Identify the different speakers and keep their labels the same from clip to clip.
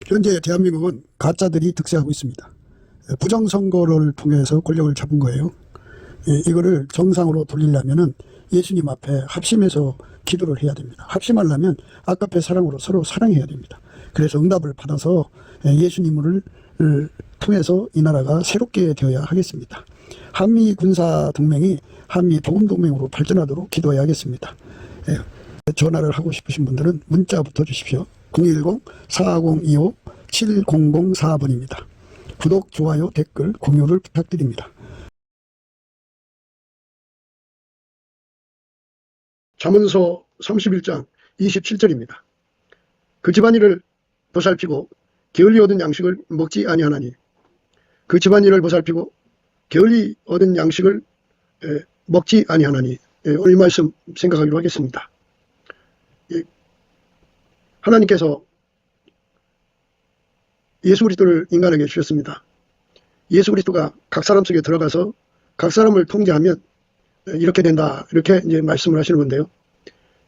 Speaker 1: 현재 대한민국은 가짜들이 득세하고 있습니다. 부정선거를 통해서 권력을 잡은 거예요. 이거를 정상으로 돌리려면은 예수님 앞에 합심해서 기도를 해야 됩니다. 합심하려면 아까페 사랑으로 서로 사랑해야 됩니다. 그래서 응답을 받아서 예수님을 통해서 이 나라가 새롭게 되어야 하겠습니다. 한미 군사 동맹이 한미 복음 동맹으로 발전하도록 기도해야겠습니다. 전화를 하고 싶으신 분들은 문자부터 주십시오. 010-4025-7004번입니다. 구독, 좋아요, 댓글, 공유를 부탁드립니다. 잠언서 31장 27절입니다. 그 집안일을 보살피고 게을리 얻은 양식을 먹지 아니하나니, 그 집안일을 보살피고 게을리 얻은 양식을 먹지 아니하나니. 오늘 이 말씀 생각하기로 하겠습니다. 하나님께서 예수 그리스도를 인간에게 주셨습니다. 예수 그리스도가 각 사람 속에 들어가서 각 사람을 통제하면 이렇게 된다, 이렇게 이제 말씀을 하시는 건데요.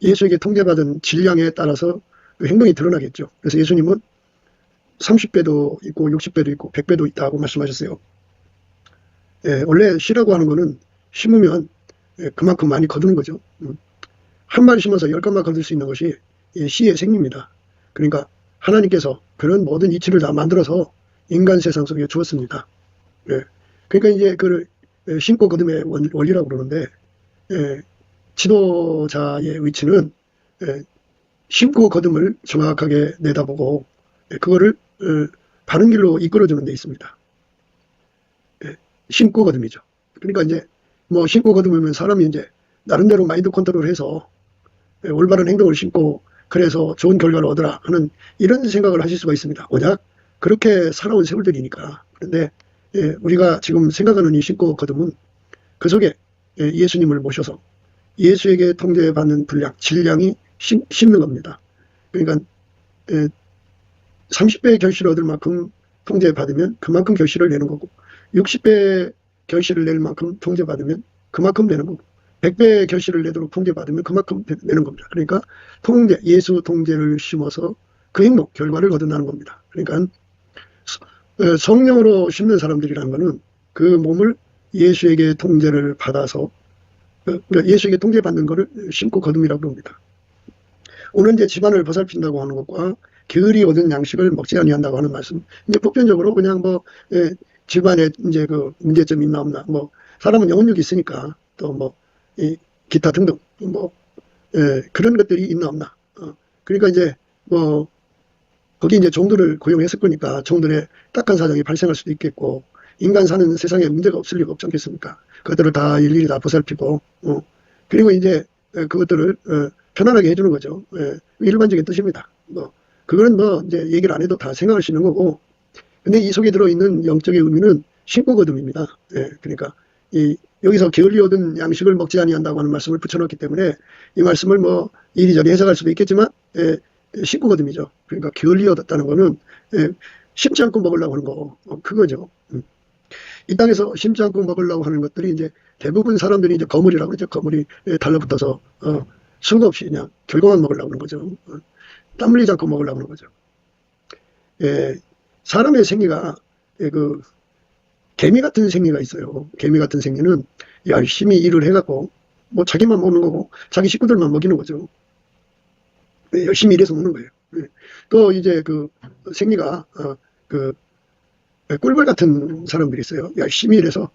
Speaker 1: 예수에게 통제받은 질량에 따라서 그 행동이 드러나겠죠. 그래서 예수님은 30배도 있고 60배도 있고 100배도 있다고 말씀하셨어요. 원래 씨라고 하는 거는 심으면 그만큼 많이 거두는 거죠. 한 마리 심어서 10건만 거둘 수 있는 것이 씨의 생리입니다. 그러니까 하나님께서 그런 모든 이치를 다 만들어서 인간 세상 속에 주었습니다. 그러니까 이제 그 심고 거둠의 원리라고 그러는데, 지도자의 위치는 심고 거둠을 정확하게 내다보고 그거를 바른 길로 이끌어주는 데 있습니다. 심고 거둠이죠. 그러니까 이제 뭐 심고 거둠이면 사람이 이제 나름대로 마인드 컨트롤해서 올바른 행동을 심고 그래서 좋은 결과를 얻으라 하는 이런 생각을 하실 수가 있습니다. 워낙 그렇게 살아온 세월들이니까. 그런데 우리가 지금 생각하는 이 심고 거둠은 그 속에 예수님을 모셔서 예수에게 통제받는 분량, 질량이 심는 겁니다. 그러니까 30배 결실을 얻을 만큼 통제받으면 그만큼 결실을 내는 거고, 60배 결실을 낼 만큼 통제받으면 그만큼 내는 거고, 100배 결실을 내도록 통제받으면 그만큼 내는 겁니다. 그러니까 예수 통제를 심어서 그 행동, 결과를 거둔다는 겁니다. 그러니까 성령으로 심는 사람들이라는 것은 그 몸을 예수에게 통제를 받아서, 그러니까 예수에게 통제받는 것을 심고 거둠이라고 합니다. 오늘 이제 집안을 보살핀다고 하는 것과 게을리 얻은 양식을 먹지 아니한다고 하는 말씀, 이제 보편적으로 그냥 뭐 집안에 이제 그 문제점이 있나 없나, 뭐 사람은 영혼력이 있으니까 또 뭐 기타 등등 뭐 그런 것들이 있나 없나. 그러니까 이제 뭐 거기 이제 종들을 고용했을 거니까 종들의 딱한 사정이 발생할 수도 있겠고, 인간 사는 세상에 문제가 없을 리가 없지 않겠습니까? 그것들을 다 일일이 다 보살피고, 그리고 이제 그것들을 편안하게 해주는 거죠. 일반적인 뜻입니다. 뭐 그거는 뭐 이제 얘기를 안 해도 다 생각할 수 있는 거고, 근데 이 속에 들어있는 영적의 의미는 심고 거둠입니다. 그러니까 여기서 게을리 얻은 양식을 먹지 아니한다고 하는 말씀을 붙여놓기 때문에 이 말씀을 뭐 이리저리 해석할 수도 있겠지만 심고 거둠이죠. 그러니까 게을리 얻었다는 거는 심지 않고 먹으려고 하는 거, 그거죠. 이 땅에서 심지 않고 먹으려고 하는 것들이 이제 대부분 사람들이 이제 거물이라고 그러죠. 거물이 달라붙어서 수가 없이 그냥 결과만 먹으려고 하는 거죠. 땀 흘리지 않고 먹으려고 하는 거죠. 사람의 생리가 그 개미 같은 생리가 있어요. 개미 같은 생리는 열심히 일을 해갖고 뭐 자기만 먹는 거고 자기 식구들만 먹이는 거죠. 열심히 일해서 먹는 거예요. 또 이제 그 생리가 그 꿀벌 같은 사람들이 있어요. 열심히 일해서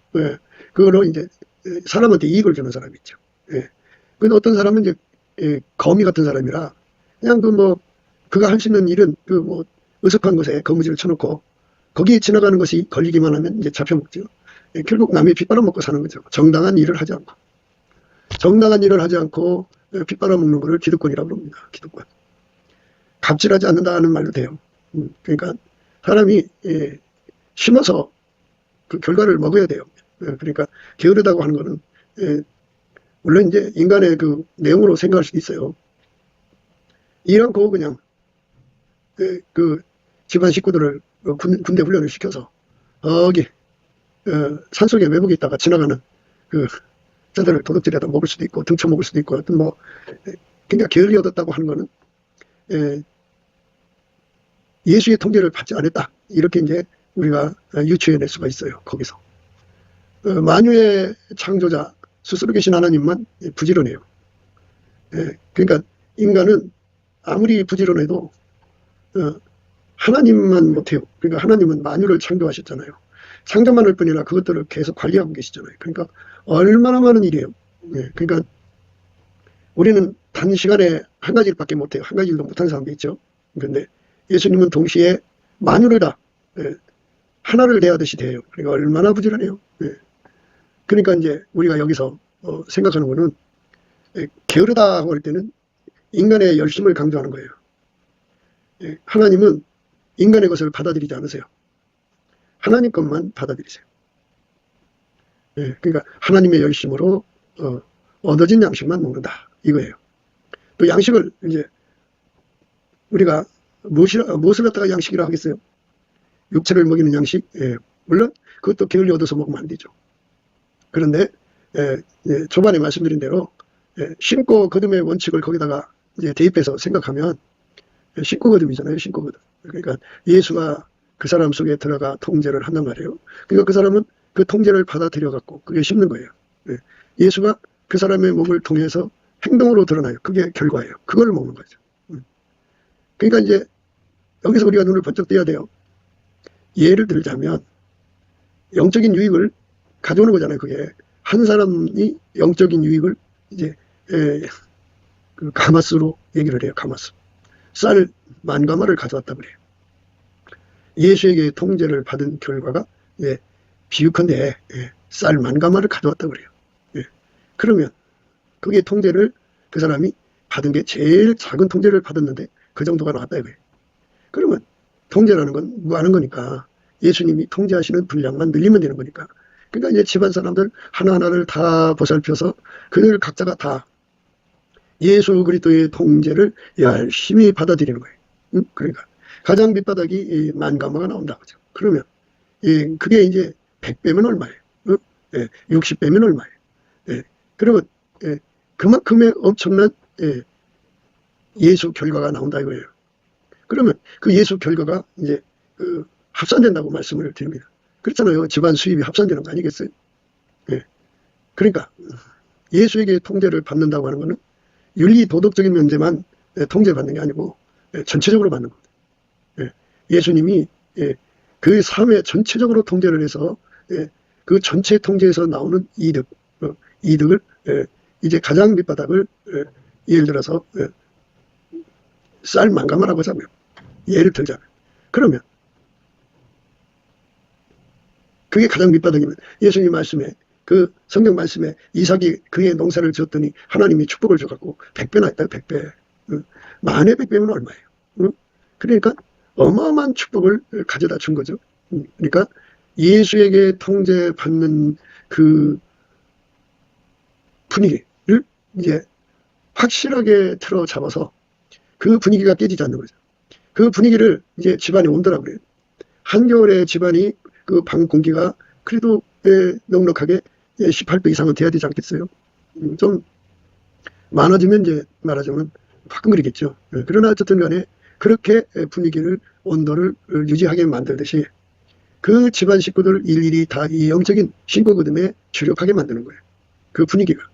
Speaker 1: 그거로 이제 사람한테 이익을 주는 사람이 있죠. 근데 어떤 사람은 이제 거미 같은 사람이라 그냥 그 뭐 그가 할 수 있는 일은 그 뭐 으슥한 것에 거무줄을 쳐놓고 거기에 지나가는 것이 걸리기만 하면 이제 잡혀먹죠. 결국 남의 피 빨아먹고 사는 거죠. 정당한 일을 하지 않고. 정당한 일을 하지 않고 피 빨아먹는 것을 기득권이라고 합니다. 기득권. 갑질하지 않는다는 말도 돼요. 그러니까 사람이 심어서 그 결과를 먹어야 돼요. 그러니까 게으르다고 하는 거는 물론 이제 인간의 그 내용으로 생각할 수도 있어요. 일 않고 그냥 그 집안 식구들을 군대 훈련을 시켜서 거기 산속에 외국에 있다가 지나가는 그 자들을 도둑질해다 먹을 수도 있고 등쳐 먹을 수도 있고, 하여튼 뭐 그러니까 게을리 얻었다고 하는 거는 예수의 통제를 받지 않았다. 이렇게 이제 우리가 유추해낼 수가 있어요. 거기서. 만유의 창조자 스스로 계신 하나님만 부지런해요. 그러니까 인간은 아무리 부지런해도 하나님만 못해요. 그러니까 하나님은 만유를 창조하셨잖아요. 창조만 할 뿐이라 그것들을 계속 관리하고 계시잖아요. 그러니까 얼마나 많은 일이에요. 그러니까 우리는 단시간에 한 가지 일밖에 못해요. 한 가지 일도 못하는 사람도 있죠. 그런데 예수님은 동시에 만유를 다 하나를 대하듯이 대해요. 그러니까 얼마나 부지런해요. 그러니까 이제 우리가 여기서 생각하는 거는 게으르다고 할 때는 인간의 열심을 강조하는 거예요. 하나님은 인간의 것을 받아들이지 않으세요. 하나님 것만 받아들이세요. 그러니까 하나님의 열심으로 얻어진 양식만 먹는다 이거예요. 또 양식을 이제 우리가 무엇을 갖다가 양식이라 하겠어요? 육체를 먹이는 양식? 물론 그것도 게을리 얻어서 먹으면 안 되죠. 그런데 초반에 말씀드린 대로 신고 거듭의 원칙을 거기다가 이제 대입해서 생각하면 신고 거듭이잖아요. 신고 거듭. 그러니까 예수가 그 사람 속에 들어가 통제를 한단 말이에요. 그러니까 그 사람은 그 통제를 받아들여 갖고 그게 심는 거예요. 예수가 그 사람의 몸을 통해서 행동으로 드러나요. 그게 결과예요. 그걸 먹는 거죠. 그러니까 이제 여기서 우리가 눈을 번쩍 떼야 돼요. 예를 들자면 영적인 유익을 가져오는 거잖아요. 그게 한 사람이 영적인 유익을 이제 그 가마스로 얘기를 해요. 가마스. 쌀 10,000가마를 가져왔다 그래요. 예수에게 통제를 받은 결과가 비유컨대 쌀 10,000가마를 가져왔다 그래요. 그러면 그게 통제를 그 사람이 받은 게 제일 작은 통제를 받았는데 그 정도가 나왔다 이거예요. 그러면 통제라는 건 무한한 거니까 예수님이 통제하시는 분량만 늘리면 되는 거니까. 그러니까 이제 집안 사람들 하나하나를 다 보살펴서 그들 각자가 다 예수 그리스도의 통제를 열심히 받아들이는 거예요. 그러니까 가장 밑바닥이 10,000가마가 나온다 그죠. 그러면 그게 이제 100배면 얼마예요? 60배면 얼마예요? 그러면 그만큼의 엄청난 예수 결과가 나온다 이거예요. 그러면 그 예수 결과가 이제 합산된다고 말씀을 드립니다. 그렇잖아요. 집안 수입이 합산되는 거 아니겠어요? 그러니까 예수에게 통제를 받는다고 하는 것은 윤리 도덕적인 문제만 통제받는 게 아니고 전체적으로 받는 겁니다. 예수님이 그 삶에 전체적으로 통제를 해서 그 전체 통제에서 나오는 이득을 이제 가장 밑바닥을 예를 들어서 쌀 10,000가마라고 하자고요. 예를 들자면. 그러면 그게 가장 밑바닥이면 예수님 말씀에 그 성경 말씀에 이삭이 그의 농사를 지었더니 하나님이 축복을 줘갖고 100배나 했다. 100배. 만에 100배면 얼마예요? 그러니까 어마어마한 축복을 가져다 준 거죠. 그러니까 예수에게 통제받는 그 분위기를 이제 확실하게 틀어 잡아서 그 분위기가 깨지지 않는 거죠. 그 분위기를 이제 집안에 온다라고 그래요. 한겨울에 집안이 그 방 공기가 그래도 넉넉하게 18도 이상은 돼야 되지 않겠어요? 좀 많아지면 이제 말하자면 화끈거리겠죠. 그러나 어쨌든 간에 그렇게 분위기를 온도를 유지하게 만들듯이 그 집안 식구들 일일이 다 이 영적인 신고거듭에 주력하게 만드는 거예요. 그 분위기가.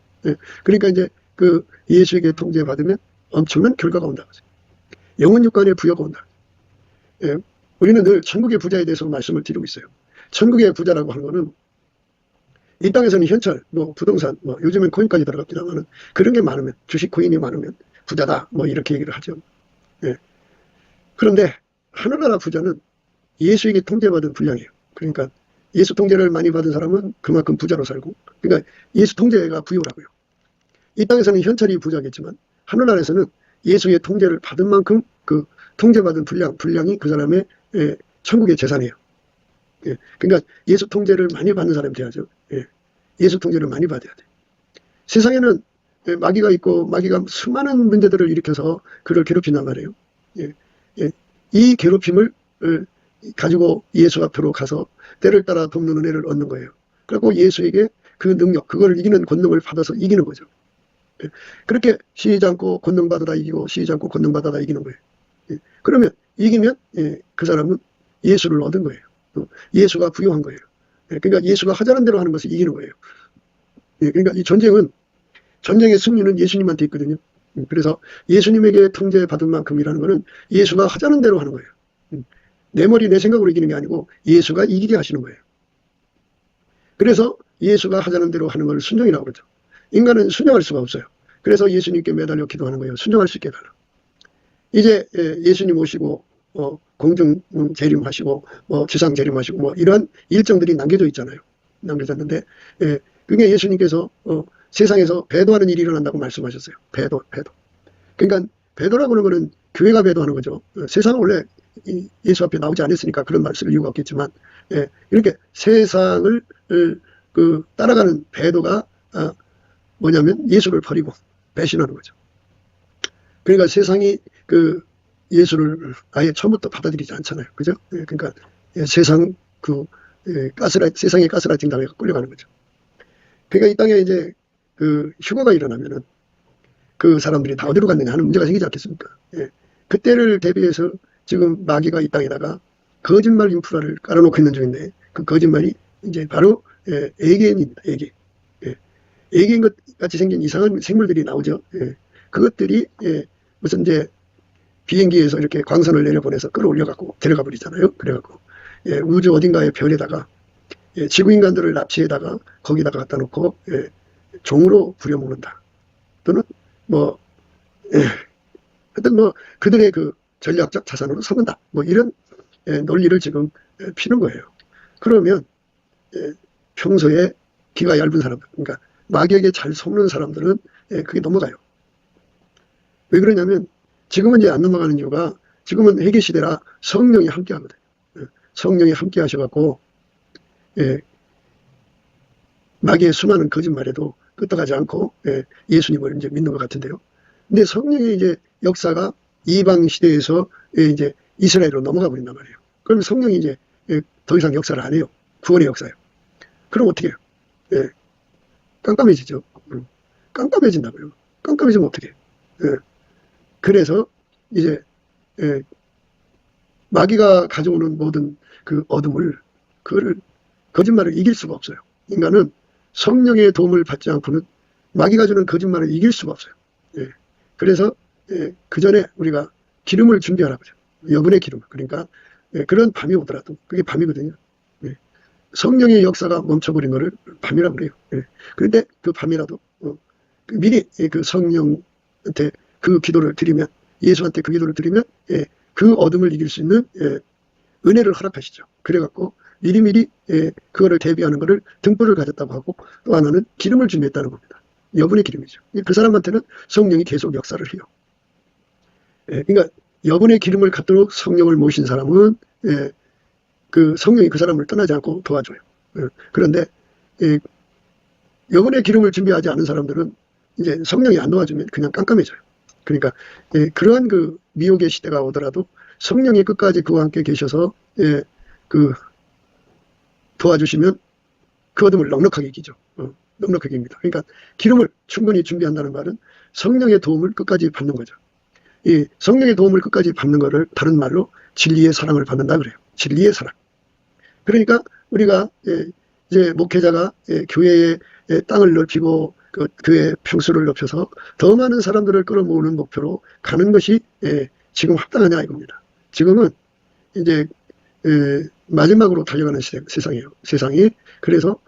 Speaker 1: 그러니까 이제 그 예수에게 통제받으면 엄청난 결과가 온다. 영혼 육간의 부여가 온다. 우리는 늘 천국의 부자에 대해서 말씀을 드리고 있어요. 천국의 부자라고 하는 거는 이 땅에서는 현찰, 뭐 부동산, 뭐 요즘엔 코인까지 들어갑니다만 그런 게 많으면 주식 코인이 많으면 부자다 뭐 이렇게 얘기를 하죠. 그런데 하늘나라 부자는 예수에게 통제받은 분량이에요. 그러니까 예수 통제를 많이 받은 사람은 그만큼 부자로 살고, 그러니까 예수 통제가 부유라고요. 이 땅에서는 현찰이 부자겠지만 하늘나라에서는 예수의 통제를 받은 만큼 그 통제받은 분량이 그 사람의 천국의 재산이에요. 그러니까 예수 통제를 많이 받는 사람이 돼야죠. 예수 통제를 많이 받아야 돼. 세상에는 마귀가 있고 마귀가 수많은 문제들을 일으켜서 그를 괴롭힌단 말이에요. 이 괴롭힘을 가지고 예수 앞으로 가서 때를 따라 돕는 은혜를 얻는 거예요. 그리고 예수에게 그 능력, 그걸 이기는 권능을 받아서 이기는 거죠. 그렇게 쉬지 않고 권능 받아다 이기고 쉬지 않고 권능 받아다 이기는 거예요. 그러면 이기면 그 사람은 예수를 얻은 거예요. 예수가 부여한 거예요. 그러니까 예수가 하자는 대로 하는 것을 이기는 거예요. 그러니까 이 전쟁의 승리는 예수님한테 있거든요. 그래서 예수님에게 통제받은 만큼이라는 것은 예수가 하자는 대로 하는 거예요. 내 머리 내 생각으로 이기는 게 아니고 예수가 이기게 하시는 거예요. 그래서 예수가 하자는 대로 하는 걸 순종이라고 그러죠. 인간은 순종할 수가 없어요. 그래서 예수님께 매달려 기도하는 거예요. 순종할 수 있게 해달라. 이제 예수님 오시고 공중 재림하시고 지상 재림하시고 이런 일정들이 남겨져 있잖아요. 남겨졌는데 그게 예수님께서 세상에서 배도하는 일이 일어난다고 말씀하셨어요. 배도. 그러니까 배도라고 하는 거는 교회가 배도하는 거죠. 세상은 원래 예수 앞에 나오지 않았으니까 그런 말 쓸 이유가 없겠지만 이렇게 세상을 따라가는 배도가 뭐냐면 예수를 버리고 배신하는 거죠. 그러니까 세상이 예수를 아예 처음부터 받아들이지 않잖아요. 그죠? 그러니까 세상 세상의 가스라이팅 당해 끌려가는 거죠. 그러니까 이 땅에 이제 휴거가 일어나면은 그 사람들이 다 어디로 갔느냐 하는 문제가 생기지 않겠습니까? 그때를 대비해서 지금 마귀가 이 땅에다가 거짓말 인프라를 깔아놓고 있는 중인데 그 거짓말이 이제 바로 애견입니다. 애견 것 같이 생긴 이상한 생물들이 나오죠. 그것들이 무슨 이제 비행기에서 이렇게 광선을 내려보내서 끌어올려갖고 데려가 버리잖아요. 그래갖고 우주 어딘가의 별에다가 지구 인간들을 납치해다가 거기다가 갖다 놓고 종으로 부려먹는다. 또는 하여튼 그들의 그 전략적 자산으로 삼는다. 이런 논리를 지금 피는 거예요. 그러면 평소에 귀가 얇은 사람들, 그러니까 마귀에게 잘 속는 사람들은 그게 넘어가요. 왜 그러냐면 지금은 이제 안 넘어가는 이유가 지금은 회개 시대라 성령이 함께 하거든요. 성령이 함께 하셔갖고 마귀의 수많은 거짓말에도 끄떡하지 않고 예수님을 이제 믿는 것 같은데요. 근데 성령의 이제 역사가 이방 시대에서 이제 이스라엘로 넘어가 버린단 말이에요. 그럼 성령이 이제 더 이상 역사를 안 해요. 구원의 역사예요. 그럼 어떻게 해요? 깜깜해지죠. 깜깜해진다고요. 깜깜해지면 어떻게 해요? 그래서 이제 마귀가 가져오는 모든 그 어둠을 거짓말을 이길 수가 없어요. 인간은 성령의 도움을 받지 않고는 마귀가 주는 거짓말을 이길 수가 없어요. 그래서 그 전에 우리가 기름을 준비하라고 하죠. 여분의 기름. 그러니까 그런 밤이 오더라도 그게 밤이거든요. 성령의 역사가 멈춰버린 거를 밤이라고 그래요. 그런데 그 밤이라도 미리 그 성령한테 그 기도를 드리면, 예수한테 그 기도를 드리면 그 어둠을 이길 수 있는 은혜를 허락하시죠. 그래갖고 미리미리 그거를 대비하는 거를 등불을 가졌다고 하고, 또 하나는 기름을 준비했다는 겁니다. 여분의 기름이죠. 그 사람한테는 성령이 계속 역사를 해요. 그러니까 여분의 기름을 갖도록 성령을 모신 사람은 그 성령이 그 사람을 떠나지 않고 도와줘요. 그런데 여분의 기름을 준비하지 않은 사람들은 이제 성령이 안 도와주면 그냥 깜깜해져요. 그러니까 그러한 그 미혹의 시대가 오더라도 성령이 끝까지 그와 함께 계셔서 도와주시면 그 어둠을 넉넉하게 이기죠. 넉넉하게 입니다. 그러니까 기름을 충분히 준비한다는 말은 성령의 도움을 끝까지 받는 거죠. 이 성령의 도움을 끝까지 받는 것을 다른 말로 진리의 사랑을 받는다 그래요. 진리의 사랑. 그러니까 우리가 이제 목회자가 교회의 땅을 넓히고 그 교회의 평수를 높여서 더 많은 사람들을 끌어모으는 목표로 가는 것이 지금 합당하냐 이겁니다. 지금은 이제 마지막으로 달려가는 세상이에요. 세상이. 그래서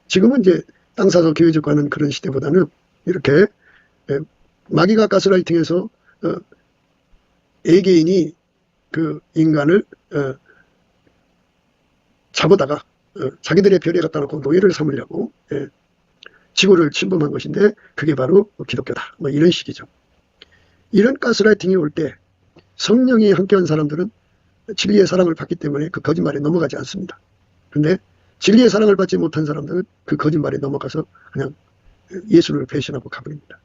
Speaker 1: 지금은 이제 땅 사서 교회 접하는 그런 시대보다는 이렇게 마귀가 가스라이팅해서 애개인이 그 인간을 잡아다가 자기들의 별에 갖다 놓고 노예를 삼으려고 지구를 침범한 것인데 그게 바로 기독교다. 이런 식이죠. 이런 가스라이팅이 올 때 성령이 함께한 사람들은 진리의 사랑을 받기 때문에 그 거짓말에 넘어가지 않습니다. 그런데 진리의 사랑을 받지 못한 사람들은 그 거짓말에 넘어가서 그냥 예수를 배신하고 가버립니다.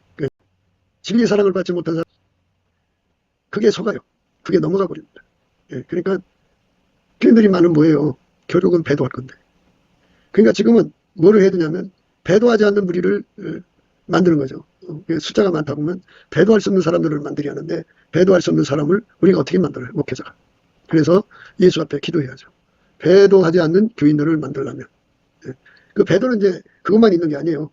Speaker 1: 진리의 사랑을 받지 못한 사람, 그게 속아요. 그게 넘어가 버립니다. 그러니까 교인들이 많은 뭐예요? 결국은 배도할 건데. 그러니까 지금은 뭐를 해야 되냐면 배도하지 않는 무리를 만드는 거죠. 숫자가 많다 보면 배도할 수 없는 사람들을 만들어야 하는데 배도할 수 없는 사람을 우리가 어떻게 만들어요? 목회자가. 그래서 예수 앞에 기도해야죠. 배도하지 않는 교인들을 만들려면. 그 배도는 이제 그것만 있는 게 아니에요.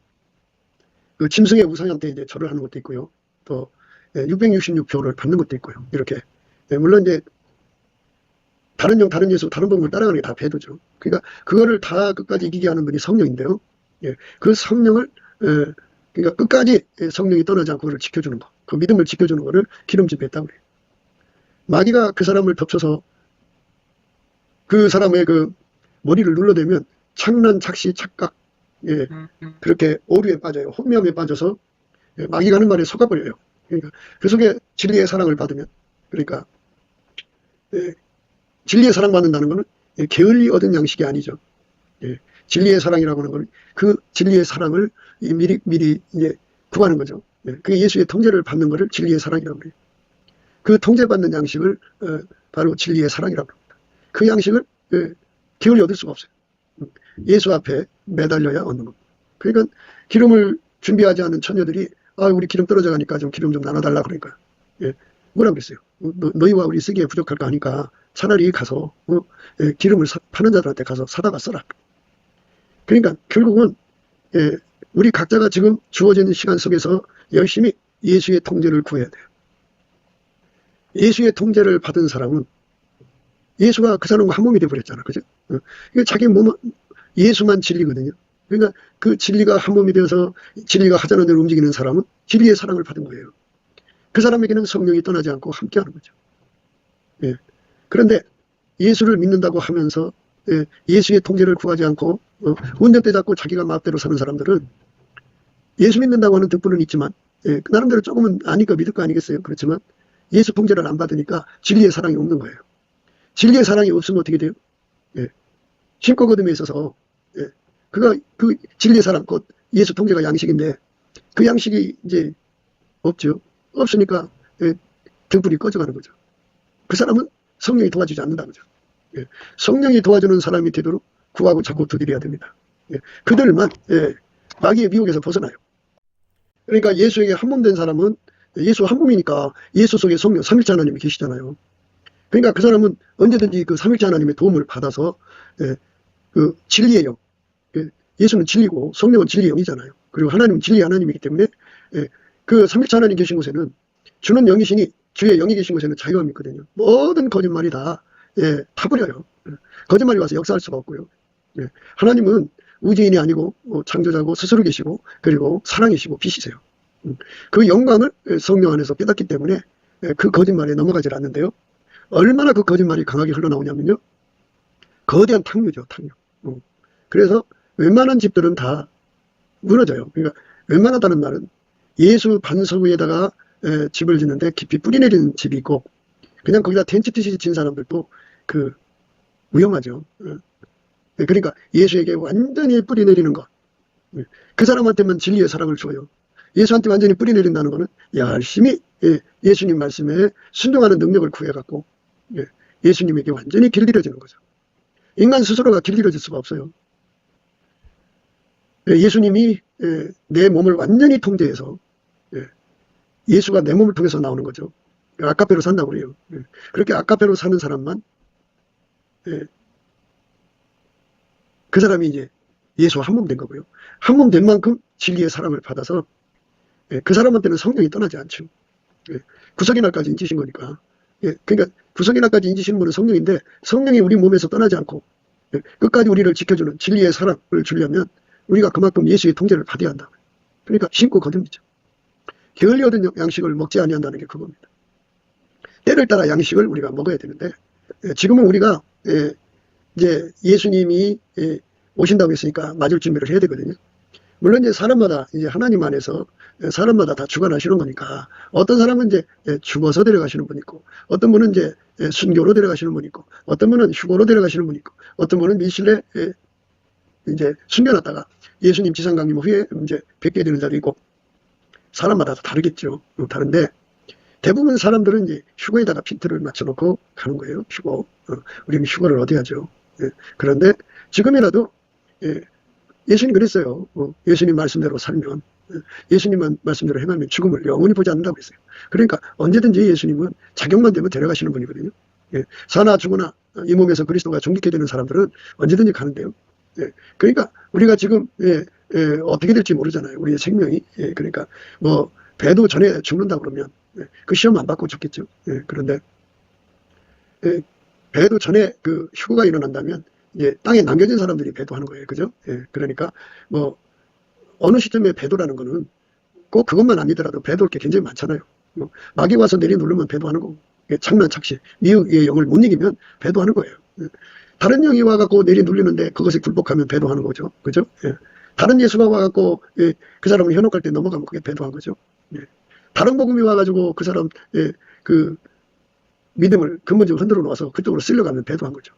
Speaker 1: 그 짐승의 우상한테 이제 절을 하는 것도 있고요. 또 666표를 받는 것도 있고요. 이렇게. 물론 이제 다른 영, 다른 예수, 다른 법을 따라가는 게 다 배도죠. 그러니까 그거를 다 끝까지 이기게 하는 분이 성령인데요. 그 성령을 그러니까 끝까지 성령이 떠나지 않고 그를 지켜주는 거, 그 믿음을 지켜주는 거를 기름집했다고 그래요. 마귀가 그 사람을 덮쳐서 그 사람의 그 머리를 눌러대면 착란, 착시, 착각, 그렇게 오류에 빠져요. 혼미함에 빠져서 마귀가 하는 말에 속아버려요. 그러니까 그 속에 진리의 사랑을 받으면, 그러니까 진리의 사랑 받는다는 것은 게을리 얻은 양식이 아니죠. 진리의 사랑이라고 하는 건 그 진리의 사랑을 미리 이제 구하는 거죠. 그게 예수의 통제를 받는 것을 진리의 사랑이라고 해요. 그 통제받는 양식을 바로 진리의 사랑이라고 합니다. 그 양식을 기울여 얻을 수가 없어요. 예수 앞에 매달려야 얻는 겁니다. 그러니까 기름을 준비하지 않은 처녀들이 우리 기름 떨어져 가니까 좀 기름 좀 나눠달라 그러니까 뭐라 그랬어요. 너희와 우리 쓰기에 부족할까 하니까 차라리 가서 기름을 파는 자들한테 가서 사다가 써라. 그러니까 결국은 우리 각자가 지금 주어진 시간 속에서 열심히 예수의 통제를 구해야 돼요. 예수의 통제를 받은 사람은 예수가 그 사람과 한 몸이 되어버렸잖아. 그죠? 그러니까 자기 몸은 예수만 진리거든요. 그러니까 그 진리가 한 몸이 되어서 진리가 하자는 대로 움직이는 사람은 진리의 사랑을 받은 거예요. 그 사람에게는 성령이 떠나지 않고 함께하는 거죠. 그런데 예수를 믿는다고 하면서 예수의 통제를 구하지 않고 운전대 잡고 자기가 마음대로 사는 사람들은 예수 믿는다고 하는 덕분은 있지만 나름대로 조금은 아니까 믿을 거 아니겠어요. 그렇지만 예수 통제를 안 받으니까 진리의 사랑이 없는 거예요. 진리의 사랑이 없으면 어떻게 돼요? 심고 거둠에 있어서 그 진리의 사랑, 곧 예수 통제가 양식인데 그 양식이 이제 없죠. 없으니까 등불이 꺼져가는 거죠. 그 사람은 성령이 도와주지 않는다는 거죠. 성령이 도와주는 사람이 되도록 구하고 자꾸 두드려야 됩니다. 그들만 마귀의 미혹에서 벗어나요. 그러니까 예수에게 한 몸 된 사람은 예수 한 몸이니까 예수 속에 성령 삼일체 하나님이 계시잖아요. 그러니까 그 사람은 언제든지 그 삼일체 하나님의 도움을 받아서 그 진리의 영, 예수는 진리고 성령은 진리의 영이잖아요. 그리고 하나님은 진리의 하나님이기 때문에 그 삼일체 하나님 계신 곳에는 주는 영이시니 주의 영이 계신 곳에는 자유함이 있거든요. 모든 거짓말이 다 타버려요. 거짓말이 와서 역사할 수가 없고요. 하나님은 우주인이 아니고 창조자고 스스로 계시고 그리고 사랑이시고 빛이세요. 그 영광을 성령 안에서 깨닫기 때문에 그 거짓말에 넘어가질 않는데요. 얼마나 그 거짓말이 강하게 흘러나오냐면요. 거대한 탕류죠. 탕류. 그래서 웬만한 집들은 다 무너져요. 그러니까 웬만하다는 말은 예수 반석 위에다가 집을 짓는데 깊이 뿌리 내리는 집이 있고 그냥 거기다 텐트 치듯이 진 사람들도 위험하죠. 그러니까 예수에게 완전히 뿌리 내리는 것. 그 사람한테만 진리의 사랑을 줘요. 예수한테 완전히 뿌리 내린다는 것은 열심히 예수님 말씀에 순종하는 능력을 구해갖고 예수님에게 완전히 길들여지는 거죠. 인간 스스로가 길들여질 수가 없어요. 예수님이 내 몸을 완전히 통제해서 예수가 내 몸을 통해서 나오는 거죠. 아카페로 산다고 그래요. 그렇게 아카페로 사는 사람만 그 사람이 이제 예수와 한 몸 된 거고요. 한 몸 된 만큼 진리의 사랑을 받아서 그 사람한테는 성령이 떠나지 않죠. 구속의 날까지 인치신 거니까. 그러니까 구속의 날까지 인치시는 분은 성령인데 성령이 우리 몸에서 떠나지 않고 끝까지 우리를 지켜주는 진리의 사랑을 주려면 우리가 그만큼 예수의 통제를 받아야 한다. 그러니까 심고 거듭이죠. 게을리 얻은 양식을 먹지 아니한다는 게 그겁니다. 때를 따라 양식을 우리가 먹어야 되는데 지금은 우리가 이제 예수님이 오신다고 했으니까 맞을 준비를 해야 되거든요. 물론 이제 사람마다 이제 하나님 안에서 사람마다 다 주관하시는 거니까 어떤 사람은 이제 죽어서 데려가시는 분 있고 어떤 분은 이제 순교로 데려가시는 분 있고 어떤 분은 휴고로 데려가시는 분 있고 어떤 분은 밀실에 이제 숨겨놨다가 예수님 지상 강림 후에 이제 뵙게 되는 자도 있고 사람마다 다 다르겠죠. 다른데 대부분 사람들은 이제 휴거에다가 핀트를 맞춰놓고 가는 거예요. 휴거. 우리는 휴거를 어디 하죠. 그런데 지금이라도 예수님 그랬어요. 예수님 말씀대로 살면, 예수님만 말씀대로 행하면 죽음을 영원히 보지 않는다고 했어요. 그러니까 언제든지 예수님은 자격만 되면 데려가시는 분이거든요. 예, 사나 죽으나 이 몸에서 그리스도가 존귀케 되는 사람들은 언제든지 가는데요. 예, 그러니까 우리가 지금 어떻게 될지 모르잖아요. 우리의 생명이. 예, 그러니까 뭐 배도 전에 죽는다 그러면 그 시험 안 받고 죽겠죠. 예, 그런데 배도 전에 그 휴거가 일어난다면 이제 땅에 남겨진 사람들이 배도하는 거예요. 그죠? 예, 그러니까 뭐 어느 시점에 배도라는 거는 꼭 그것만 아니더라도 배도할 게 굉장히 많잖아요. 마귀 와서 내리누르면 배도하는 거고, 창난 착시, 미혹의 영을 못 이기면 배도하는 거예요. 다른 영이 와갖고 내리눌리는데 그것에 굴복하면 배도하는 거죠. 그죠? 예. 다른 예수가 와갖고 그 사람을 현혹할 때 넘어가면 그게 배도한 거죠. 예. 다른 복음이 와가지고 그 사람 그 믿음을 근본적으로 흔들어 놓아서 그쪽으로 쓸려가면 배도한 거죠.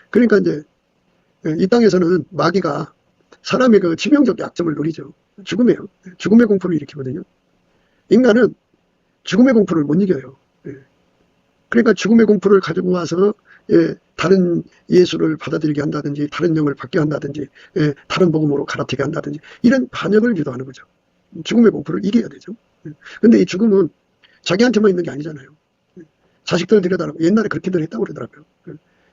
Speaker 1: 그러니까 이제 이 땅에서는 마귀가 사람의 그 치명적 약점을 노리죠. 죽음이에요. 죽음의 공포를 일으키거든요. 인간은 죽음의 공포를 못 이겨요. 그러니까 죽음의 공포를 가지고 와서 다른 예수를 받아들이게 한다든지 다른 영을 받게 한다든지 다른 복음으로 갈아타게 한다든지 이런 반역을 유도하는 거죠. 죽음의 공포를 이겨야 되죠. 근데 이 죽음은 자기한테만 있는 게 아니잖아요. 자식들 데려다라고 옛날에 그렇게들 했다고 그러더라고요.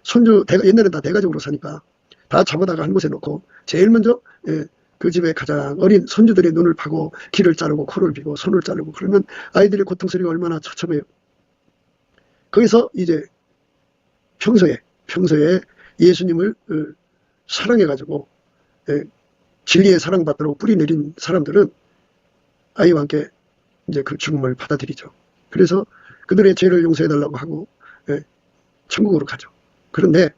Speaker 1: 손주 옛날에 다 대가족으로 사니까 다 잡아다가 한 곳에 놓고 제일 먼저 그 집에 가장 어린 손주들의 눈을 파고 귀를 자르고 코를 비고 손을 자르고 그러면 아이들의 고통소리가 얼마나 처참해요. 거기서 이제 평소에 예수님을 사랑해가지고 진리의 사랑받도록 뿌리 내린 사람들은 아이와 함께 이제 그 죽음을 받아들이죠. 그래서 그들의 죄를 용서해달라고 하고 천국으로 가죠. 그런데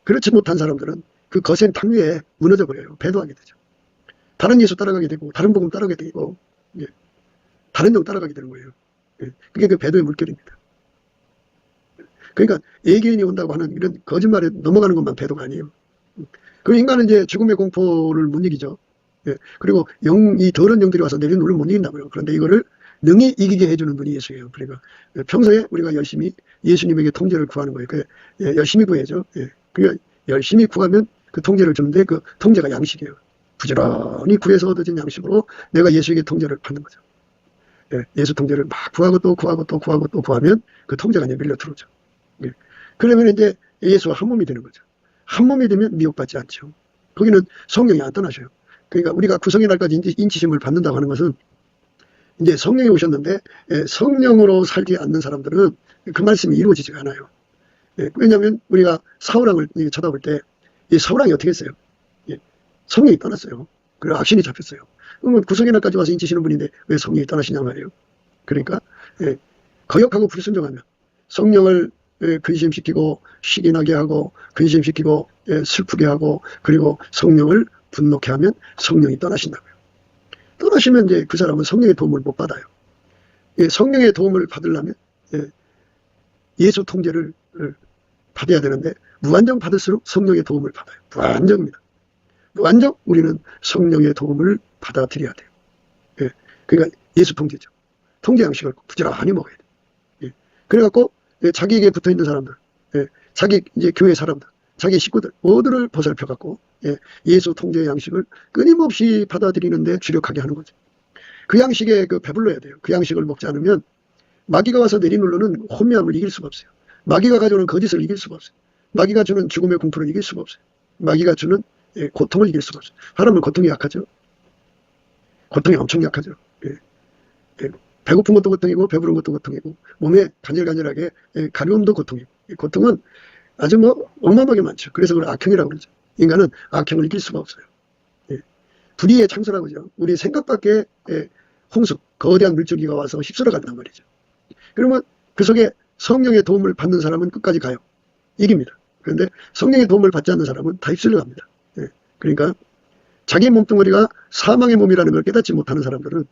Speaker 1: 그렇지 못한 사람들은 그 거센 탕위에 무너져 버려요. 배도하게 되죠. 다른 예수 따라가게 되고 다른 복음 따라가게 되고 다른 영 따라가게 되는 거예요. 그게 그 배도의 물결입니다. 그러니까 예개인이 온다고 하는 이런 거짓말에 넘어가는 것만 배도가 아니에요. 그 인간은 이제 죽음의 공포를 못 이기죠. 그리고 이 더러운 영들이 와서 내리누르면 못 이긴다고요. 그런데 이거를 능히 이기게 해주는 분이 예수예요. 그러니까 평소에 우리가 열심히 예수님에게 통제를 구하는 거예요. 열심히 구해야죠. 그러니까 열심히 구하면 그 통제를 주는데 그 통제가 양식이에요. 부지런히 구해서 얻어진 양식으로 내가 예수에게 통제를 받는 거죠. 예수 통제를 막 구하고 또 구하고 또 구하고 또 구하면 그 통제가 이제 밀려 들어오죠. 그러면 이제 예수와 한 몸이 되는 거죠. 한 몸이 되면 미혹받지 않죠. 거기는 성령이 안 떠나셔요. 그러니까 우리가 구성의 날까지 인치심을 받는다고 하는 것은 이제 성령이 오셨는데 성령으로 살지 않는 사람들은 그 말씀이 이루어지지가 않아요. 왜냐하면 우리가 사울왕을 쳐다볼 때 이 사울왕이 어떻게 했어요? 성령이 떠났어요. 그리고 악신이 잡혔어요. 그러면 구성의 날까지 와서 인치시는 분인데 왜 성령이 떠나시냐 말이에요. 그러니까 거역하고 불순종하면 성령을 근심시키고 시기 나게 하고 근심시키고 슬프게 하고 그리고 성령을 분노케 하면 성령이 떠나신다고요. 떠나시면 이제 그 사람은 성령의 도움을 못 받아요. 성령의 도움을 받으려면 예수 통제를 받아야 되는데 무한정 받을수록 성령의 도움을 받아요. 무한정입니다. 무한정 우리는 성령의 도움을 받아들여야 돼요. 그러니까 예수 통제죠. 통제 양식을 부지런히 먹어야 돼요. 그래갖고 자기에게 붙어있는 사람들, 자기 이제 교회 사람들, 자기 식구들 모두를 보살펴갖고 예수 통제의 양식을 끊임없이 받아들이는데 주력하게 하는 거죠. 그 양식에 배불러야 돼요. 그 양식을 먹지 않으면 마귀가 와서 내리누르는 혼미함을 이길 수가 없어요. 마귀가 가져오는 거짓을 이길 수가 없어요. 마귀가 주는 죽음의 공포를 이길 수가 없어요. 마귀가 주는 고통을 이길 수가 없어요. 사람은 고통이 약하죠. 고통이 엄청 약하죠. 배고픈 것도 고통이고 배부른 것도 고통이고 몸에 간질간질하게 가려움도 고통이고 고통은 아주 어마어마하게 많죠. 그래서 그걸 악형이라고 그러죠. 인간은 악형을 이길 수가 없어요. 불의의 창수라고 그러죠. 우리 생각 밖에 홍수, 거대한 물줄기가 와서 휩쓸어 간단 말이죠. 그러면 그 속에 성령의 도움을 받는 사람은 끝까지 가요. 이깁니다. 그런데 성령의 도움을 받지 않는 사람은 다 휩쓸려 갑니다. 그러니까 자기 몸뚱어리가 사망의 몸이라는 걸 깨닫지 못하는 사람들은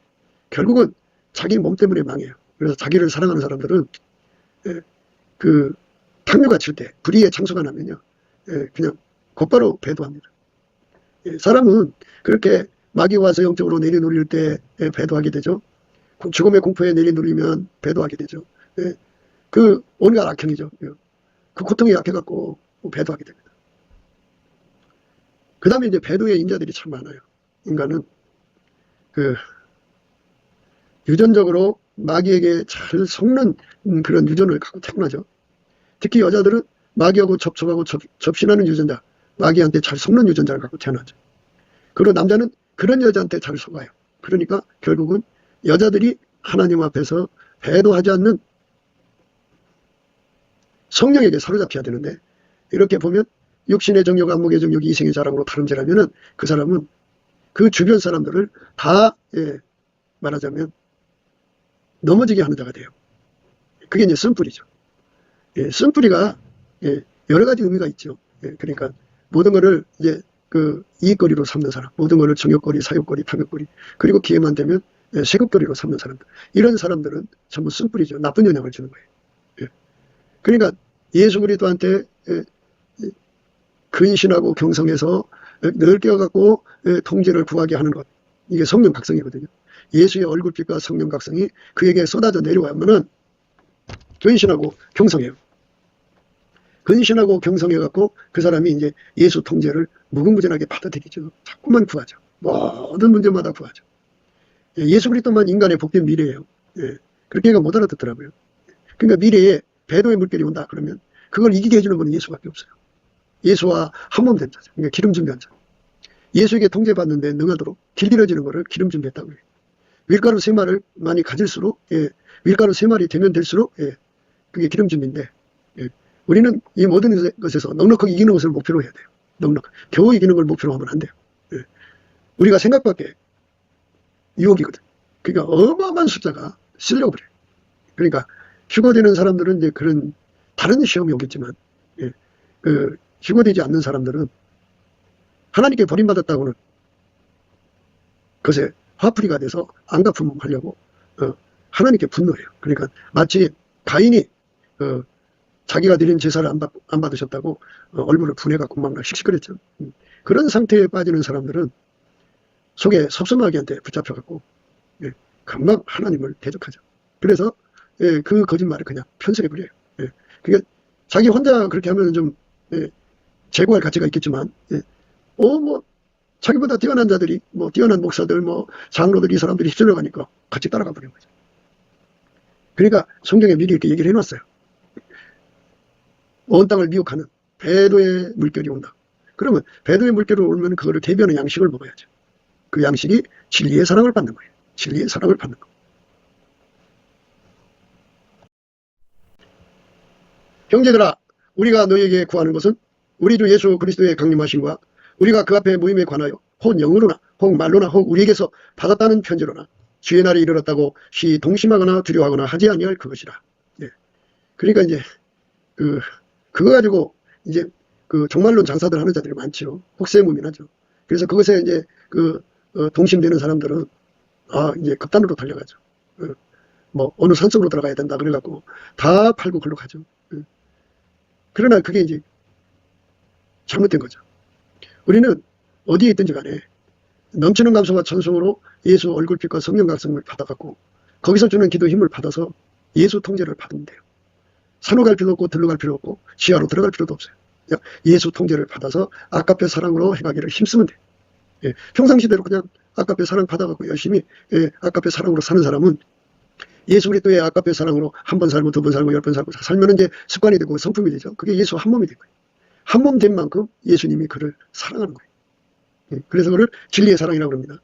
Speaker 1: 결국은 자기 몸 때문에 망해요. 그래서 자기를 사랑하는 사람들은 그 탕류가 칠 때 불의의 창수가 나면요 그냥 곧바로 배도합니다. 사람은 그렇게 마귀 와서 영적으로 내리누릴 때 배도하게 되죠. 죽음의 공포에 내리누리면 배도하게 되죠. 그 온갖 악형이죠. 그 고통이 약해갖고 배도하게 됩니다. 그 다음에 이제 배도의 인자들이 참 많아요. 인간은 그 유전적으로 마귀에게 잘 속는 그런 유전을 갖고 태어나죠. 특히 여자들은 마귀하고 접촉하고 접신하는 유전자, 마귀한테 잘 속는 유전자를 갖고 태어나죠. 그리고 남자는 그런 여자한테 잘 속아요. 그러니까 결국은 여자들이 하나님 앞에서 배도하지 않는 성령에게 사로잡혀야 되는데, 이렇게 보면 육신의 정욕, 안목의 정욕이 이생의 자랑으로 다름질하면은 그 사람은 그 주변 사람들을 다 말하자면 넘어지게 하는 자가 돼요. 그게 이제 쓴뿌리죠. 쓴뿌리가 여러 가지 의미가 있죠. 그러니까 모든 것을 이제 그 이익거리로 삼는 사람, 모든 것을 정욕거리, 사욕거리, 탐욕거리, 그리고 기회만 되면 세급거리로 삼는 사람들, 이런 사람들은 전부 쓴뿌리죠. 나쁜 영향을 주는 거예요. 그러니까 예수 그리스도한테 근신하고 경성해서 늘 깨어갖고 통제를 구하게 하는 것, 이게 성령 각성이거든요. 예수의 얼굴빛과 성령 각성이 그에게 쏟아져 내려오면은 근신하고 경성해요. 근신하고 경성해갖고 그 사람이 이제 예수 통제를 무궁무진하게 받아들이죠. 자꾸만 구하죠. 모든 문제마다 구하죠. 예수 그리스도만 인간의 복된 미래예요. 그렇게 못 알아듣더라고요. 그러니까 미래에 배도의 물결이 온다 그러면 그걸 이기게 해주는 분은 예수밖에 없어요. 예수와 한몸 된 자죠. 그러니까 기름 준비한 자. 예수에게 통제받는데 능하도록 길들여지는 것을 기름 준비했다고 해요. 밀가루 3마리를 많이 가질수록, 밀가루 3마리 되면 될수록, 그게 기름 준비인데, 우리는 이 모든 것에서 넉넉하게 이기는 것을 목표로 해야 돼요. 겨우 이기는 걸 목표로 하면 안 돼요. 우리가 생각밖에 유혹이거든. 그러니까 어마어마한 숫자가 쓸려고 그래요. 그러니까 휴거되는 사람들은 이제 그런 다른 시험이 오겠지만, 휴거되지 않는 사람들은 하나님께 버림받았다고는 그것에 화풀이가 돼서 안갚음하려고 하나님께 분노해요. 그러니까 마치 가인이 자기가 드린 제사를 안 받으셨다고 얼굴을 분해갖고 막 씩씩거렸죠. 그런 상태에 빠지는 사람들은 속에 섭섭마귀한테 붙잡혀갖고 금방 하나님을 대적하죠. 그래서 그 거짓말을 그냥 편성해버려요. 그러니까 자기 혼자 그렇게 하면 좀 제고할 가치가 있겠지만, 뭐 자기보다 뛰어난 자들이, 뭐 뛰어난 목사들, 뭐 장로들, 이 사람들이 휩쓸려 가니까 같이 따라가 버린 거죠. 그러니까 성경에 미리 이렇게 얘기를 해놨어요. 온 땅을 미혹하는 배도의 물결이 온다. 그러면 배도의 물결이 오면 그거를 대변하는 양식을 먹어야죠. 그 양식이 진리의 사랑을 받는 거예요. 진리의 사랑을 받는 거. 형제들아, 우리가 너희에게 구하는 것은 우리 주 예수 그리스도의 강림하심과 우리가 그 앞에 모임에 관하여 혹 영으로나 혹 말로나 혹 우리에게서 받았다는 편지로나 주의 날이 이르렀다고 동심하거나 두려워하거나 하지 아니할 그것이라. 그러니까 이제 그거 가지고 이제 종말론 장사들 하는 자들이 많죠. 혹세무민하죠. 그래서 그것에 이제 동심되는 사람들은 이제 극단으로 달려가죠. 뭐 어느 산속으로 들어가야 된다 그래갖고 다 팔고 글로 가죠. 그러나 그게 이제 잘못된 거죠. 우리는 어디에 있든지 간에 넘치는 감사와 찬송으로 예수 얼굴빛과 성령 각성을 받아갖고 거기서 주는 기도 힘을 받아서 예수 통제를 받으면 돼요. 산으로 갈 필요도 없고 들로 갈 필요 없고 지하로 들어갈 필요도 없어요. 예수 통제를 받아서 아까페 사랑으로 행하기를 힘쓰면 돼요. 평상시대로 그냥 아까페 사랑 받아갖고 열심히 아까페 사랑으로 사는 사람은 예수 그리스도의 아까페 사랑으로 한 번 살고 두 번 살고 10번 살고 살면 이제 습관이 되고 성품이 되죠. 그게 예수 한 몸이 된 거예요. 한 몸 된 만큼 예수님이 그를 사랑하는 거예요. 그래서 그를 진리의 사랑이라고 합니다.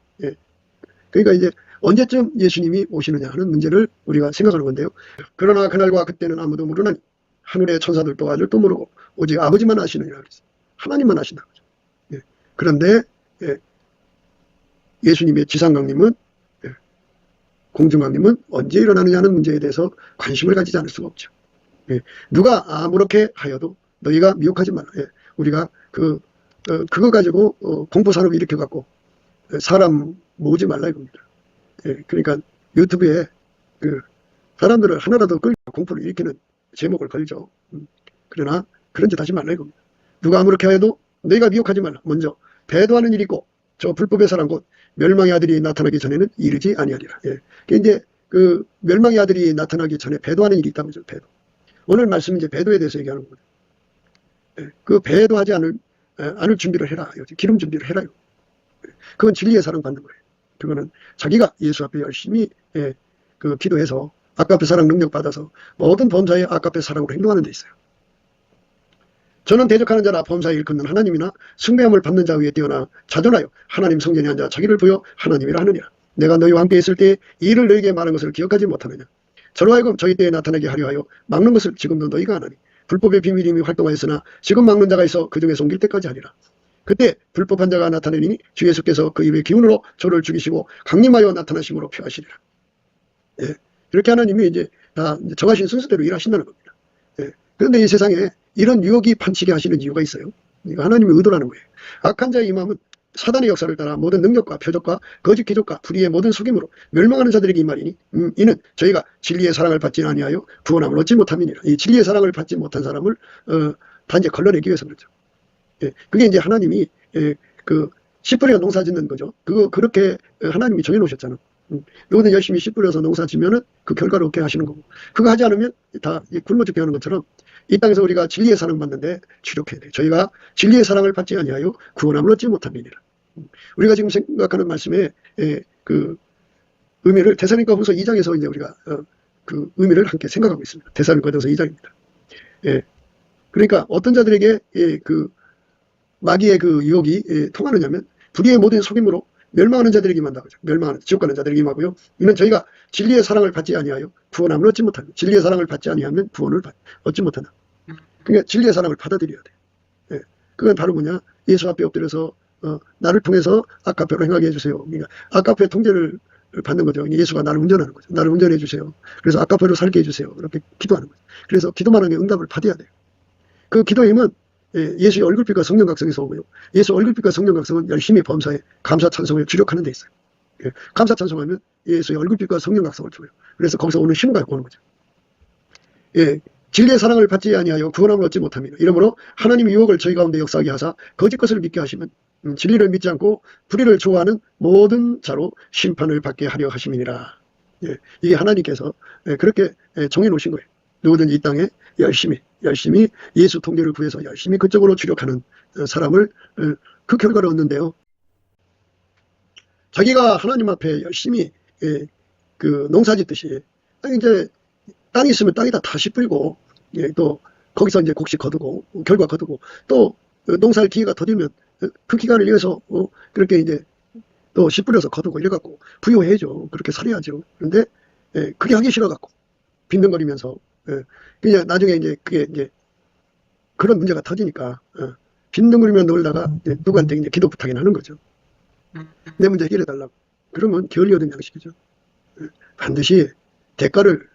Speaker 1: 그러니까 이제 언제쯤 예수님이 오시느냐 하는 문제를 우리가 생각하는 건데요. 그러나 그날과 그때는 아무도 모르나니 하늘의 천사들도 아들도 모르고 오직 아버지만 아시느니라 그랬어요. 하나님만 아신다고 하죠. 그런데 예수님의 지상강림은 공중강림은 언제 일어나느냐는 문제에 대해서 관심을 가지지 않을 수가 없죠. 누가 아무렇게 하여도 너희가 미혹하지 말라. 우리가 그거 가지고 공포 산업을 일으켜갖고 사람 모으지 말라 이겁니다. 그러니까 유튜브에 사람들을 하나라도 끌고 공포를 일으키는 제목을 걸죠. 그러나 그런 짓 하지 말라 이겁니다. 누가 아무렇게 하여도 너희가 미혹하지 말라. 먼저 배도하는 일이 있고 저 불법의 사람 곧 멸망의 아들이 나타나기 전에는 이르지 아니하리라. 이제 멸망의 아들이 나타나기 전에 배도하는 일이 있다고 하죠. 배도. 오늘 말씀은 이제 배도에 대해서 얘기하는 겁니다. 그 배도하지 않을 안을 준비를 해라. 기름 준비를 해라요. 그건 진리의 사랑 받는 거예요. 그거는 자기가 예수 앞에 열심히 그 기도해서 아까페 사랑 능력 받아서 모든 범사에 아까페 사랑으로 행동하는 데 있어요. 저는 대적하는 자라 범사에 일컫는 하나님이나 숭배함을 받는 자 위에 뛰어나 자존하여 하나님 성전에 앉아 자기를 부여 하나님이라 하느니라. 내가 너희와 함께 있을 때 이 일을 너희에게 말한 것을 기억하지 못하느냐. 저로 하여금 저희 때에 나타나게 하려 하여 막는 것을 지금도 너희가 안 하니 불법의 비밀이 이미 활동하였으나 지금 막는 자가 있어 그 중에서 옮길 때까지 하리라. 그때 불법한 자가 나타내리니 주 예수께서 그 입의 기운으로 저를 죽이시고 강림하여 나타나심으로 표하시리라. 예. 이렇게 하나님이 이제 다 정하신 순서대로 일하신다는 겁니다. 예. 그런데 이 세상에 이런 유혹이 판치게 하시는 이유가 있어요. 이거 하나님의 의도라는 거예요. 악한 자의 임함은 사단의 역사를 따라 모든 능력과 표적과 거짓 기적과 불의의 모든 속임으로 멸망하는 자들에게 임하리니 이는 저희가 진리의 사랑을 받지 아니하여 구원함을 얻지 못함이니라. 이 진리의 사랑을 받지 못한 사람을 단지 걸러내기 위해서 그렇죠. 예, 그게 이제 하나님이 그 씨 뿌려 농사 짓는 거죠. 그렇게 하나님이 정해놓으셨잖아. 누구든 열심히 씨 뿌려서 농사 지면은 그 결과를 얻게 하시는 거고, 그거 하지 않으면 다 굶어 죽게 하는 것처럼 이 땅에서 우리가 진리의 사랑 받는데 주력해야 돼요. 저희가 진리의 사랑을 받지 아니하여 구원함을 얻지 못함이니라. 우리가 지금 생각하는 말씀의 그 의미를 데살로니가후서 2장에서 이제 우리가 그 의미를 함께 생각하고 있습니다. 데살로니가후서 2장입니다. 예. 그러니까 어떤 자들에게 그 마귀의 그 유혹이 통하느냐면 불의의 모든 속임으로 멸망하는 자들에게 임한다. 멸망하는 지옥 가는 자들에게 임하고요. 이는 저희가 진리의 사랑을 받지 아니하여 구원함을 얻지 못한다. 진리의 사랑을 받지 아니하면 구원을 얻지 못한다. 그러니까 진리의 사랑을 받아들여야 돼. 예. 그건 바로 뭐냐? 예수 앞에 엎드려서 나를 통해서 아까페로 행하게 해주세요. 그러니까 아까페 통제를 받는 거죠. 예수가 나를 운전하는 거죠. 나를 운전해 주세요. 그래서 아까페로 살게 해주세요. 이렇게 기도하는 거죠. 그래서 기도만 하는 게 응답을 받아야 돼요. 그 기도의 힘은 예수의 얼굴빛과 성령 각성에서 오고요. 예수 얼굴빛과 성령 각성은 열심히 범사에 감사 찬송을 주력하는 데 있어요. 감사 찬송하면 예수의 얼굴빛과 성령 각성을 줘요. 그래서 거기서 오는 힘을 갖고 오는 거죠. 진리의 사랑을 받지 아니하여 구원함을 얻지 못합니다. 이러므로 하나님의 유혹을 저희 가운데 역사하게 하사 거짓 것을 믿게 하시면 진리를 믿지 않고 불의를 좋아하는 모든 자로 심판을 받게 하려 하심이니라. 이게 하나님께서 그렇게 정해놓으신 거예요. 누구든지 이 땅에 열심히 예수 통제를 구해서 열심히 그쪽으로 주력하는 사람을 그 결과를 얻는데요. 자기가 하나님 앞에 열심히 그 농사 짓듯이 이제 땅이 있으면 땅에다 다 씨 뿌리고 또 거기서 이제 곡식 거두고 결과 거두고 또 농사할 기회가 더 되면 그 기간을 위해서 그렇게 이제 또 씨 뿌려서 거두고 이래갖고 부유해야죠. 그렇게 살아야죠. 그런데 그게 하기 싫어갖고 빈둥거리면서 그냥 나중에 이제 그게 이제 그런 문제가 터지니까 빈둥거리며 놀다가 누구한테 이제 기도 부탁이나 하는 거죠. 내 문제 해결해 달라고. 그러면 게을리 얻은 양식이죠. 반드시 대가를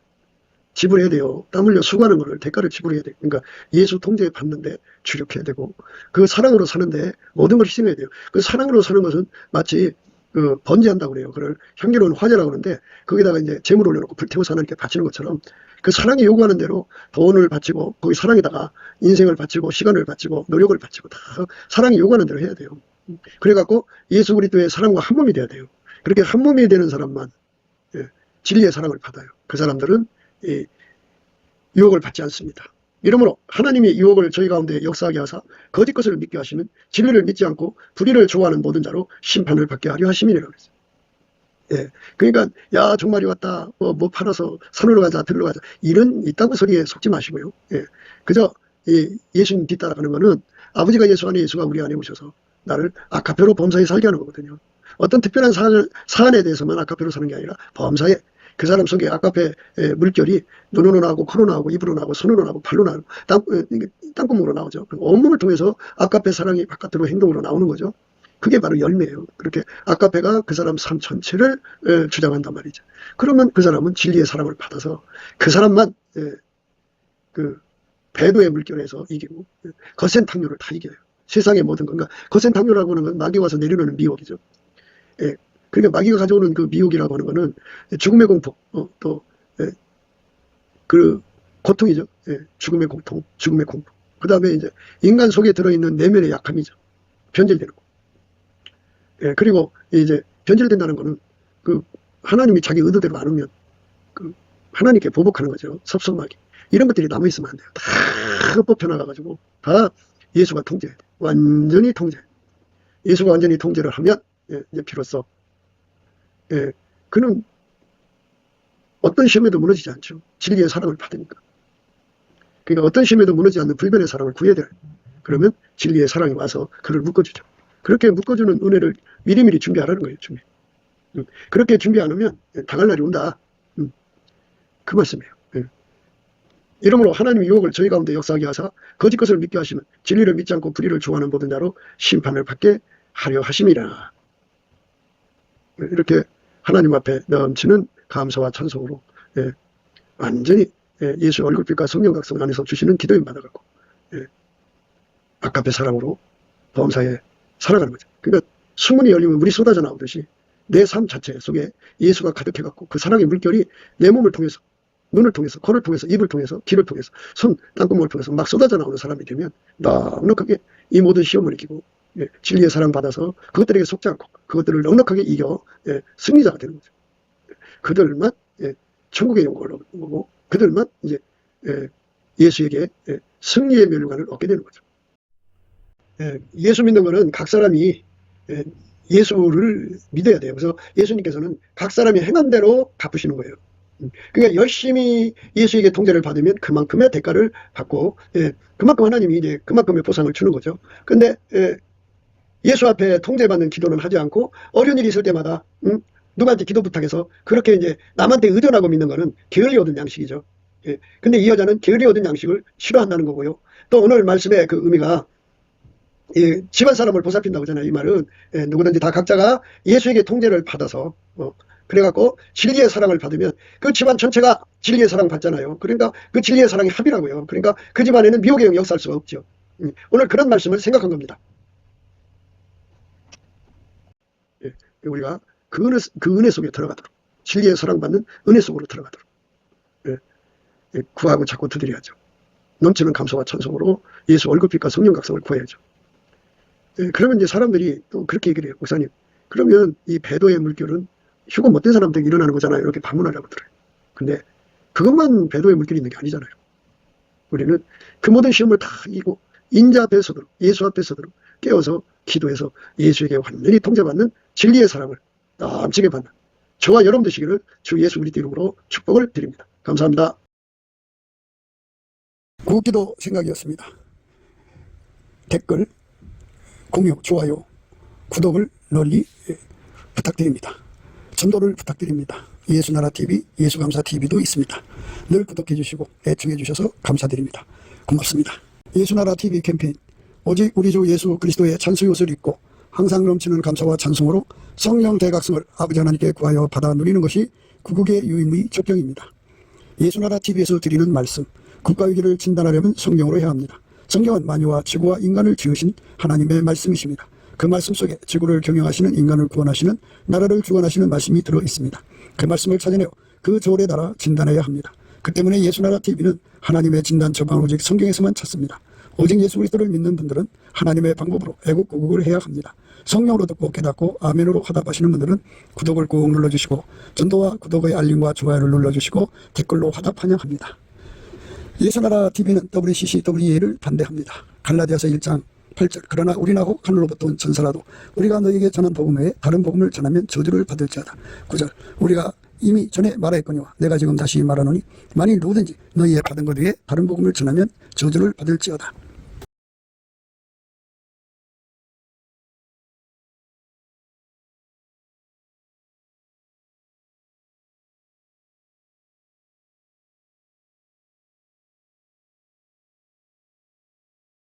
Speaker 1: 지불해야 돼요. 땀 흘려 수고하는 거를 대가를 지불해야 돼요. 그러니까 예수 통제에 받는데 주력해야 되고 그 사랑으로 사는데 모든 걸 희생해야 돼요. 그 사랑으로 사는 것은 마치 그 번제한다고 그래요. 그걸 향기로운 화제라고 하는데 거기다가 이제 재물 올려놓고 불태워서 하나님께 바치는 것처럼 그 사랑이 요구하는 대로 돈을 바치고 거기 사랑에다가 인생을 바치고 시간을 바치고 노력을 바치고 다 사랑이 요구하는 대로 해야 돼요. 그래갖고 예수 그리스도의 사랑과 한 몸이 돼야 돼요. 그렇게 한 몸이 되는 사람만 진리의 사랑을 받아요. 그 사람들은 유혹을 받지 않습니다. 이러므로 하나님이 유혹을 저희 가운데 역사하게 하사 거짓 것을 믿게 하시면 진리를 믿지 않고 불의를 좋아하는 모든 자로 심판을 받게 하려 하심이라고 그랬어요. 그러니까 야 종말이 왔다 뭐 팔아서 산으로 가자 들로 가자 이런 이딴 소리에 속지 마시고요. 그저 예수님 뒤따라가는 거는 아버지가 예수 안에 예수가 우리 안에 오셔서 나를 아카페로 범사에 살게 하는 거거든요. 어떤 특별한 사안에 대해서만 아카페로 사는 게 아니라 범사에 그 사람 속에 아카페 물결이 눈으로 나오고 코로 나오고 입으로 나오고 손으로 나오고 발로 나오고 땅구멍으로 나오죠. 온몸을 통해서 아카페 사랑이 바깥으로 행동으로 나오는 거죠. 그게 바로 열매예요. 그렇게 아카페가 그 사람 삶 전체를 주장한단 말이죠. 그러면 그 사람은 진리의 사랑을 받아서 그 사람만 그 배도의 물결에서 이기고 거센 탕류를 다 이겨요. 세상의 모든 건가. 거센 탕류라고 하는 건 마귀 와서 내려놓는 미혹이죠. 그러니까 마귀가 가져오는 그 미혹이라고 하는 거는 죽음의 공포, 또 그 고통이죠. 죽음의 고통, 죽음의 공포. 그 다음에 이제 인간 속에 들어있는 내면의 약함이죠. 변질되는 거. 그리고 이제 변질된다는 거는 그 하나님이 자기 의도대로 안 오면 그 하나님께 보복하는 거죠. 섭섭하게. 이런 것들이 남아있으면 안 돼요. 다 뽑혀나가가지고 다 예수가 통제해야 돼요. 완전히 통제. 예수가 완전히 통제를 하면 이제 비로소 그는 어떤 시험에도 무너지지 않죠. 진리의 사랑을 받으니까. 그러니까 어떤 시험에도 무너지지 않는 불변의 사랑을 구해야 돼요. 그러면 진리의 사랑이 와서 그를 묶어주죠. 그렇게 묶어주는 은혜를 미리미리 준비하라는 거예요. 준비. 그렇게 준비 안 하면 당할 날이 온다. 그 말씀이에요. 이러므로 하나님의 유혹을 저희 가운데 역사하게 하사 거짓 것을 믿게 하시는 진리를 믿지 않고 불의를 좋아하는 모든 자로 심판을 받게 하려 하심이라. 이렇게 하나님 앞에 넘치는 감사와 찬송으로 완전히 예수의 얼굴빛과 성령 각성 안에서 주시는 기도임 받아갖고 아까페 사랑으로 범사에 살아가는 거죠. 그러니까 수문이 열리면 물이 쏟아져 나오듯이 내 삶 자체 속에 예수가 가득해갖고 그 사랑의 물결이 내 몸을 통해서, 눈을 통해서, 코를 통해서, 입을 통해서, 귀를 통해서, 손, 땅구멍을 통해서 막 쏟아져 나오는 사람이 되면 넉넉하게 이 모든 시험을 이기고 진리의 사랑 받아서 그것들에게 속지 않고 그것들을 넉넉하게 이겨 승리자가 되는 거죠. 그들만 천국의 영광을 얻는 거고 그들만 이제 예수에게 승리의 면류관을 얻게 되는 거죠. 예수 믿는 거는 각 사람이 예수를 믿어야 돼요. 그래서 예수님께서는 각 사람이 행한 대로 갚으시는 거예요. 그러니까 열심히 예수에게 통제를 받으면 그만큼의 대가를 받고 그만큼 하나님이 이제 그만큼의 보상을 주는 거죠. 근데 예수 앞에 통제받는 기도는 하지 않고 어려운 일이 있을 때마다 누구한테 기도 부탁해서 그렇게 이제 남한테 의존하고 믿는 거는 게을리 얻은 양식이죠. 근데 이 여자는 게을리 얻은 양식을 싫어한다는 거고요. 또 오늘 말씀의 그 의미가 집안 사람을 보살핀다고 하잖아요. 이 말은 누구든지 다 각자가 예수에게 통제를 받아서 그래갖고 진리의 사랑을 받으면 그 집안 전체가 진리의 사랑 받잖아요. 그러니까 그 진리의 사랑이 합이라고요. 그러니까 그 집안에는 미혹의 영이 역사할 수가 없죠. 오늘 그런 말씀을 생각한 겁니다. 우리가 그 은혜 속에 들어가도록 진리의 사랑받는 은혜 속으로 들어가도록 구하고 자꾸 두드려야죠. 넘치는 감사와 찬송으로 예수 얼굴빛과 성령 각성을 구해야죠. 그러면 이제 사람들이 또 그렇게 얘기를 해요. 목사님, 그러면 이 배도의 물결은 휴고 못된 사람들에게 일어나는 거잖아요. 이렇게 반문하려고 들어요. 근데 그것만 배도의 물결이 있는 게 아니잖아요. 우리는 그 모든 시험을 다 이기고 인자 앞에 서도록 예수 앞에 서도록 깨어서 기도해서 예수에게 완전히 통제받는 진리의 사랑을 넘치게 받는 저와 여러분 되시기를 주 예수 그리스도 이름으로 축복을 드립니다. 감사합니다. 구기도 생각이었습니다. 댓글, 공유, 좋아요, 구독을 널리 부탁드립니다. 전도를 부탁드립니다. 예수나라TV, 예수감사TV도 있습니다. 늘 구독해 주시고 애청해 주셔서 감사드립니다. 고맙습니다. 예수나라TV 캠페인 오직 우리 주 예수 그리스도의 찬수옷을 입고 항상 넘치는 감사와 찬송으로 성령 대각성을 아버지 하나님께 구하여 받아 누리는 것이 구국의 유임의 족경입니다. 예수나라TV에서 드리는 말씀, 국가위기를 진단하려면 성경으로 해야 합니다. 성경은 만유와 지구와 인간을 지으신 하나님의 말씀이십니다. 그 말씀 속에 지구를 경영하시는 인간을 구원하시는 나라를 주관하시는 말씀이 들어있습니다. 그 말씀을 찾아내어 그 조례에 따라 진단해야 합니다. 그 때문에 예수나라TV는 하나님의 진단 처방을 오직 성경에서만 찾습니다. 오직 예수 그리스도를 믿는 분들은 하나님의 방법으로 애국구국을 해야 합니다. 성령으로 듣고 깨닫고 아멘으로 화답하시는 분들은 구독을 꾹 눌러주시고 전도와 구독의 알림과 좋아요를 눌러주시고 댓글로 화답 환영합니다. 예수나라TV는 WCCWA를 반대합니다. 갈라디아서 1장 8절 그러나 우리나고 하늘로부터 온 천사라도 우리가 너에게 전한 복음 외에 다른 복음을 전하면 저주를 받을지어다. 9절 우리가 이미 전에 말하였거니와 내가 지금 다시 말하노니 만일 누구든지 너희의 받은 것 외에 다른 복음을 전하면 저주를 받을지어다.